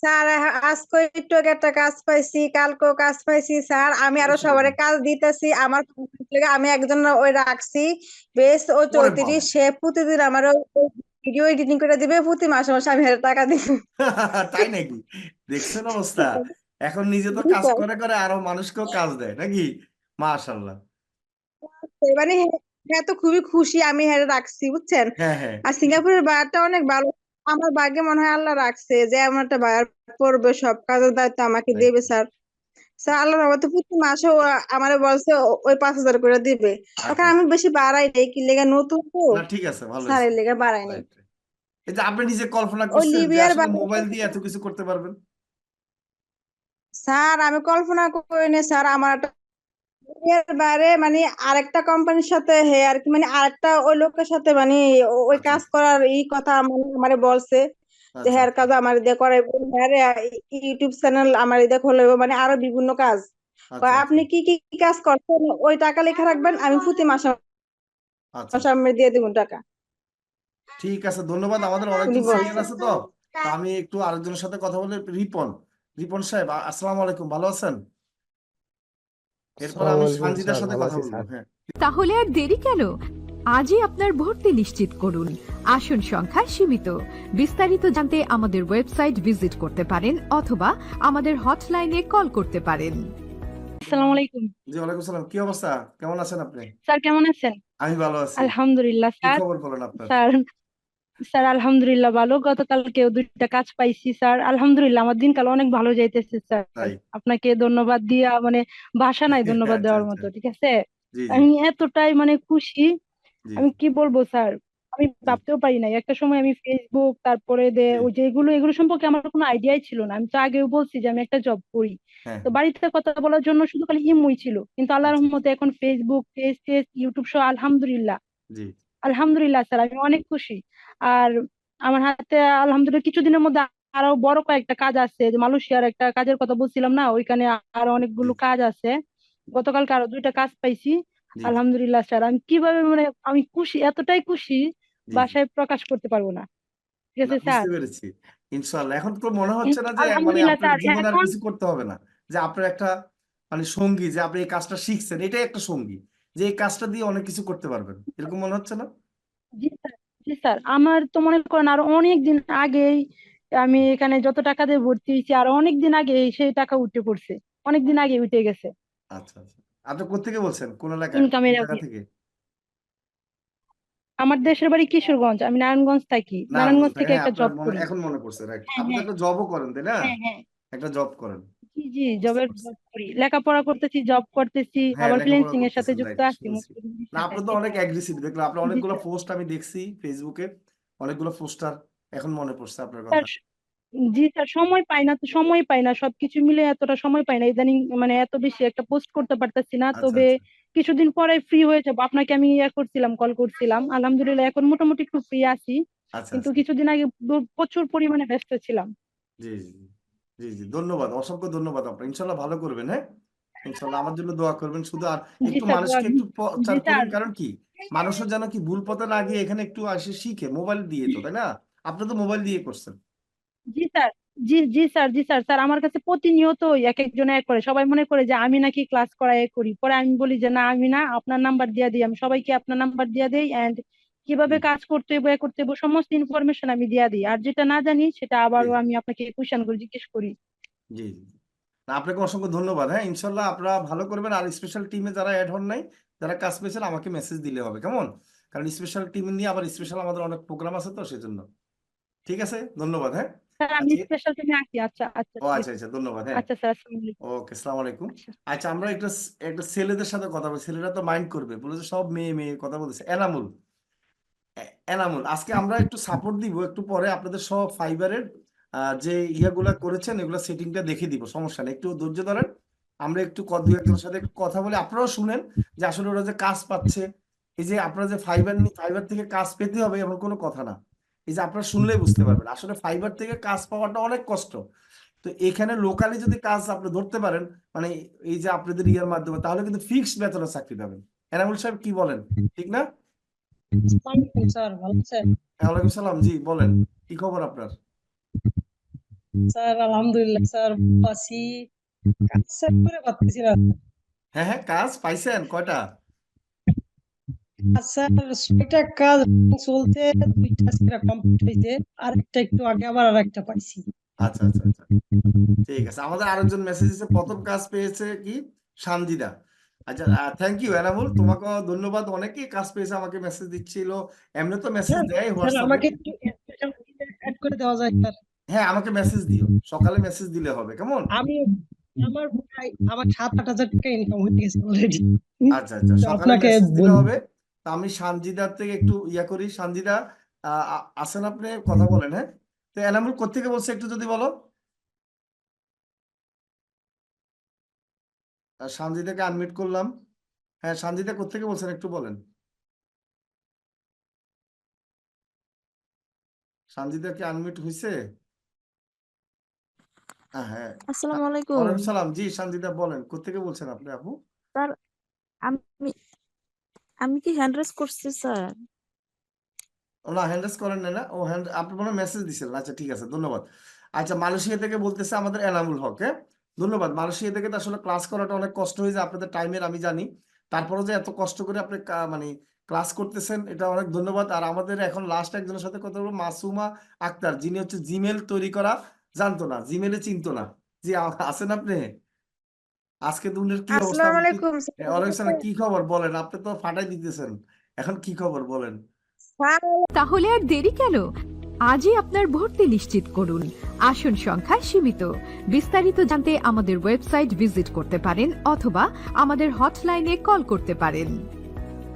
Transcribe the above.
Sir আজকে একটু আগে একটা কাজ পাইছি, কালকেও কাজ পাইছি স্যার। আমি আরো সবারে মাশাআল্লাহ। কাজ দিতেছি। আমার আমি একজন ওই রাখছি, বেশ ও ওরে 34, বাবা। সে প্রতিদিন আমার ভিডিও এডিটিং করে দিবে, প্রতি মাসে মাসে আমি হাজার টাকা দিব। তাই নাকি? দেখছেন অবস্থা। এখন নিজে তো জি কাজ স্যার। করে করে আরো মানুষকেও কাজ দেয় নাকি? মাশাআল্লাহ। মানে হ্যাঁ, তো খুবই খুশি আমি হ্যাঁ রাখছি, বুঝছেন। হ্যাঁ, হ্যাঁ। আর সিঙ্গাপুরের বায়ারটা অনেক ভালো। আমার ভাগ্যে মনে হয় আল্লাহ রাখছে যে এমন একটা বায়ার পড়বে, সব কাজের দায়িত্ব আমাকে রাইট। দেবে স্যার। স্যার আল্লাহর রহমতে প্রতি মাসে ও আমারে বলছে ওই 5,000 করে দিবে। এখন আচ্ছা, আমি বেশি বাড়াই নাই, কি লেগে নতুন তো, না ঠিক আছে, ভালো স্যার হয়েছে। এর লেগে বাড়াই নাই। রাইট। এই যে আপনি নিজে কল্পনা ওই করছেন যে লিবিয়ার আসলে মোবাইল দিয়ে এত কিছু করতে পারবেন? স্যার আমি কল্পনা করি না স্যার। আমার একটা এর বাইরে মানে আরেকটা কোম্পানির সাথে হে আর কি, মানে আরেকটা ওই লোকের সাথে মানে ওই আচ্ছা, কাজ করার কথা আমারে বলছে যে আচ্ছা, হেয়ার আচ্ছা, কাজ আমার দিয়ে করে, হ্যাঁ ইউটিউব চ্যানেল আমার দিয়ে খুলে, মানে আরো বিভিন্ন কাজ। আচ্ছা, আচ্ছা, আপনি কি কি কি কাজ করছেন ওই টাকা লেখা রাখবেন, আমি প্রতি মাসে আচ্ছা, মাসে আচ্ছা। আমি দিয়ে দেবো টাকা। ঠিক আছে, ধন্যবাদ। আমাদের উনি অনেকজন সিনিয়র বলছে। আছে তো। তো আমি একটু আরেকজনের সাথে কথা বলে। রিপন, রিপন সাহেব, আসসালামু আলাইকুম, ভালো আছেন? এরপর আসসালামু আমি আলাইকুম সানজিদার স্যার, সাথে ভালো কথা আছি বলবো। স্যার। হ্যাঁ। তাহলে আর দেরি কেন? আজই আপনার ভর্তি নিশ্চিত করুন। আসন সংখ্যা সীমিত। বিস্তারিত জানতে আমাদের ওয়েবসাইট ভিজিট করতে পারেন অথবা আমাদের হটলাইনে কল করতে পারেন। আসসালামু আলাইকুম জি, ওয়ালাইকুম সালাম। কি অবস্থা? কেমন আছেন আপনি? স্যার, কেমন আছেন? আমি ভালো আছি। আলহামদুলিল্লাহ কি স্যার। খবর বলেন আপনার? স্যার স্যার আলহামদুলিল্লাহ ভালো। গতকালকেও দুইটা কাজ পাইছি স্যার, আলহামদুলিল্লাহ আমার দিনকাল অনেক ভালো যাইতেছে স্যার। তাই? আপনাকে ধন্যবাদ দিয়া মানে ভাষা নাই ধন্যবাদ আচ্ছা, দেওয়ার আচ্ছা। মতো, ঠিক আছে। জি, জি, আমি এতটাই মানে খুশি, জি, আমি কি বলবো স্যার। আমি জি। ভাবতেও পারি নাই একটা সময় আমি ফেসবুক, তারপরে জি। ওই যে এগুলো সম্পর্কে আমার কোনো আইডিয়াই ছিল না। আমি তো আগেও বলছি যে আমি একটা জব করি, হ্যাঁ, তো হ্যাঁ। বাড়িতে কথা বলার জন্য শুধু খালি ইমুই ছিল, কিন্তু আল্লাহর আচ্ছা, রহমতে এখন ফেসবুক, টেস্ট ইউটিউব সহ আলহামদুলিল্লাহ। জি, আলহামদুলিল্লাহ স্যার, আমি অনেক খুশি। আর আমার হাতে আলহামদুলিল্লাহ কিছুদিনের মধ্যে আরো বড় কয়েকটা কাজ আছে, যে মালয়েশিয়ার একটা কাজের কথা বলছিলাম না, ওইখানে আরো জি, অনেকগুলো কাজ আছে। গতকালকে আরো দুইটা কাজ পাইছি। জি, জি, আলহামদুলিল্লাহ স্যার, আমি কিভাবে মানে আমি খুশি, এতটাই খুশি জি, জি। বাসায় প্রকাশ করতে পারবো না, ঠিক না, আছে স্যার। বুঝতে পেরেছি। ইনশাআল্লাহ এখন তো মনে হচ্ছে না যে মানে আলহামদুলিল্লাহ আপনার স্যার, জীবনে আর এখন কিছু করতে হবে না। যে আপনার একটা মানে সঙ্গী, যে আপনি এই কাজটা শিখছেন, এটাই একটা সঙ্গী, যে এই কাজটা দিয়ে অনেক কিছু করতে পারবেন, এরকম মনে হচ্ছে না? জি স্যার, জি স্যার, আমার তো মনে করেন আরো অনেক দিন আগেই আমি এখানে যত টাকা দিয়ে ভর্তি হয়েছি আর অনেক দিন আগে সেই টাকা উঠে পড়ছে, অনেক দিন আগে উঠে গেছে আচ্ছা, আচ্ছা। আপনি কোত্থেকে বলছেন? কোন এলাকায়, কোন ইনকামের। জায়গা থেকে? আমার দেশের বাড়ি কিশোরগঞ্জ, আমি নারায়ণগঞ্জ থাকি, নারায়ণগঞ্জ নারায়ণগঞ্জ থেকে? থেকে হ্যাঁ, একটা আপনার জব মনে করি। এখন মনে পড়ছে, রাইট। হ্যাঁ আপনি তো হ্যাঁ একটা জবও করেন, তাই না? হ্যাঁ হ্যাঁ। একটা জব করেন। জি জি, বুঝতে জবের পারছি। জব করি, লেখাপড়া করতেছি, জব করতেছি, হ্যাঁ, আবার লেখাপড়া ফ্রিল্যান্সিং এর সাথে করতেছেন, যুক্ত রাইট, আছি শুনছি। মসজিদের না, সাথে, আপনি তো জি অনেক স্যার। অ্যাগ্রেসিভ দেখলাম। আপনার জি অনেকগুলো স্যার। পোস্ট আমি দেখছি ফেসবুকে, অনেকগুলো পোস্টার। এখন মনে পড়ছে আপনার কথা। স্যার, জি স্যার, সময় পাই না তো, সময় পাই না, সবকিছু মিলে এতটা সময় পাই না ইদানিং, মানে এত বেশি একটা পোস্ট করতে পারতেছি না। আচ্ছা, তবে আচ্ছা, কিছুদিন পরে ফ্রি হয়ে যাবো, আপনাকে আমি করছিলাম, কল করছিলাম। আলহামদুলিল্লাহ এখন মোটামুটি একটু ফ্রি আছি, আচ্ছা, কিন্তু আচ্ছা। কিছুদিন আগে প্রচুর পরিমাণে ব্যস্ত ছিলাম। জি, জি, জি, জি, ধন্যবাদ, অসংখ্য ধন্যবাদ আপনার। ইনশাল্লাহ ভালো করবেন, হ্যাঁ। ইনশাল্লাহ আমার জন্য দোয়া করবেন শুধু। আর জি একটু স্যার, মানুষকে একটু জি প্রচার স্যার। করেন, কারণ কি, মানুষের যেন কি ভুল পথে না গিয়ে এখানে একটু আসে শিখে, মোবাইল দিয়ে তো, তাই না? আপনি তো মোবাইল দিয়ে করছেন। জি স্যার, জি জি স্যার, জি স্যার। স্যার আমার কাছে প্রতিনিয়ত এক একজন এক করে, সবাই মনে করে যে আমি নাকি ক্লাস করায় করি, পরে আমি বলি যে না, আমি না, আপনার নাম্বার দিয়ে দিই, আমি সবাইকে আপনার নাম্বার দিয়ে দিই, এন্ড জি, কিভাবে কাজ করতে হবে করতে হবে সমস্ত ইনফরমেশন আমি দিয়ে দিই। আর যেটা না জানি সেটা জি, আবারও আমি আপনাকে কোশ্চেন করে জিজ্ঞেস করি। জি, জি, জি। না, আপনাকে অসংখ্য ধন্যবাদ। হ্যাঁ, ইনশাল্লাহ আপনারা ভালো করবেন। আর স্পেশাল টিমে যারা অ্যাড হন নাই, যারা কাজ পেয়েছেন, আমাকে মেসেজ দিলে হবে, কেমন? কারণ স্পেশাল টিম নিয়ে আবার স্পেশাল আমাদের অনেক প্রোগ্রাম আছে তো, সেজন্য। ঠিক আছে, ধন্যবাদ। হ্যাঁ। স্যার আমি আচ্ছা। স্পেশাল টিমে আছি, আচ্ছা আচ্ছা ও ঠিক আচ্ছা, আছে। আচ্ছা, ধন্যবাদ। হ্যাঁ। আচ্ছা স্যার, আসসালামু আলাইকুম। ওকে, আসসালামু আলাইকুম। আচ্ছা। আচ্ছা, আমরা একটা একটা ছেলেদের সাথে কথা বলি, ছেলেরা তো মাইন্ড করবে, বলে যে সব মেয়ে মেয়ে কথা বলতেছে। এনামুল, এনামুল, আজকে আমরা একটু সাপোর্ট দিব, একটু পরে আপনাদের সব ফাইবারের যে ইয়াগুলা করেছেন, এগুলা সেটিংটা দেখে দিব, সমস্যা নেই, একটু ধৈর্য ধরেন। আমরা একটু দু একজনের সাথে একটু কথা বলি, আপনারাও শুনেন যে আসলে ওরা যে কাজ পাচ্ছে। এই যে আপনারা যে ফাইবার থেকে কাজ পেতে হবে এমন কোনো কথা না। এই যে আপনারা শুনলেই বুঝতে পারবেন আসলে ফাইবার থেকে কাজ পাওয়াটা অনেক কষ্ট। তো এখানে লোকালি যদি কাজ আপনি ধরতে পারেন, মানে এই যে আপনাদের ইয়ার মাধ্যমে, তাহলে কিন্তু ফিক্সড বেতনে চাকরি পাবেন। এনামুল সাহেব, কি বলেন? ঠিক না? ওয়ালাইকুম স্যার, ভালো আছেন? ওয়ালাইকুম সালাম। জি, বলেন, কি খবর আপনার? স্যার আলহামদুলিল্লাহ স্যার ভালো আছি। কাজ স্যার করে পাচ্ছি না। হ্যাঁ হ্যাঁ, কাজ পাইছেন কয়টা? কাজ স্যার 6টা কাজ চলছে, 2টা স্যার কমপ্লিট হয়েছে, আর একটা একটু আগে আবার আর একটা পাইছি। আচ্ছা আচ্ছা আচ্ছা, ঠিক আছে। আমাদের আরেকজন মেসেজ দিচ্ছে, প্রথম কাজ পেয়েছে কি সানজিদা। আচ্ছা, থ্যাংক ইউ এনামুল, তোমাকেও ধন্যবাদ। অনেকেই কাজ পেয়েছে, আমাকে মেসেজ দিচ্ছিল, এমনি তো মেসেজ স্যার দেয় স্যার হোয়াটসঅ্যাপে। আমাকে একটু অ্যাড করে দেওয়া যায় স্যার? হ্যাঁ, আমাকে মেসেজ দিও, সকালে মেসেজ দিলে হবে, কেমন? আমি আমার প্রায় আমার 7-8 হাজার টাকা ইনকাম হয়ে গেছে অলরেডি। আচ্ছা আচ্ছা, তো সকালে আপনাকে মেসেজ দিলে বলবো। হবে। তা আমি সানজিদার থেকে একটু ইয়া করি। সানজিদা আছেন আপনি? কথা বলেন। হ্যাঁ, তো এনামুল কোত্থেকে বলছে একটু যদি বলো। সানজিদাকে আনমিউট করলাম। হ্যাঁ, সানজিদা কোত্থেকে বলছেন একটু বলেন। সানজিদা কি আনমিউট হয়েছে? হ্যাঁ। আসসালামু আলাইকুম ওয়ালাইকুম সালাম। জি সানজিদা বলেন, কোত্থেকে বলছেন আপনি আপু? স্যার। আমি আমি কি হ্যান্ড রেজ করছি স্যার? ও না, হ্যান্ড রাইজ করেন না। ও হ্যান্ড, আপনি মনে মেসেজ দিছিলেন। আচ্ছা ঠিক আছে, ধন্যবাদ। আচ্ছা, মালয়েশিয়া থেকে বলতেছে আমাদের এনামুল হক। হ্যাঁ, ধন্যবাদ। মালয়েশিয়া থেকে তো আসলে ক্লাস করাটা অনেক কষ্ট হয়ে যায় আপনাদের টাইমের, আমি জানি। তারপরে যে এত কষ্ট করে আপনি মানে ক্লাস করতেছেন, এটা অনেক ধন্যবাদ। আর আমাদের এখন লাস্ট একজনের সাথে কথা বলবো, মাসুমা আক্তার, যিনি হচ্ছে জিমেল তৈরি করা জানতো না, জিমেলে চিনতো না। জি, আছেন আপনি? আজকে দুনিয়ার কি অবস্থা? আসসালামু আলাইকুম ওয়ালাইকুম সালাম, কি খবর বলেন? আপনি তো ফাটাই দিতেছেন, এখন কি খবর বলেন? স্যার। তাহলে আর দেরি কেন? আজই আপনার ভর্তি নিশ্চিত করুন। আসন সংখ্যা সীমিত। বিস্তারিত জানতে আমাদের ওয়েবসাইট ভিজিট করতে পারেন অথবা আমাদের হটলাইনে কল করতে পারেন।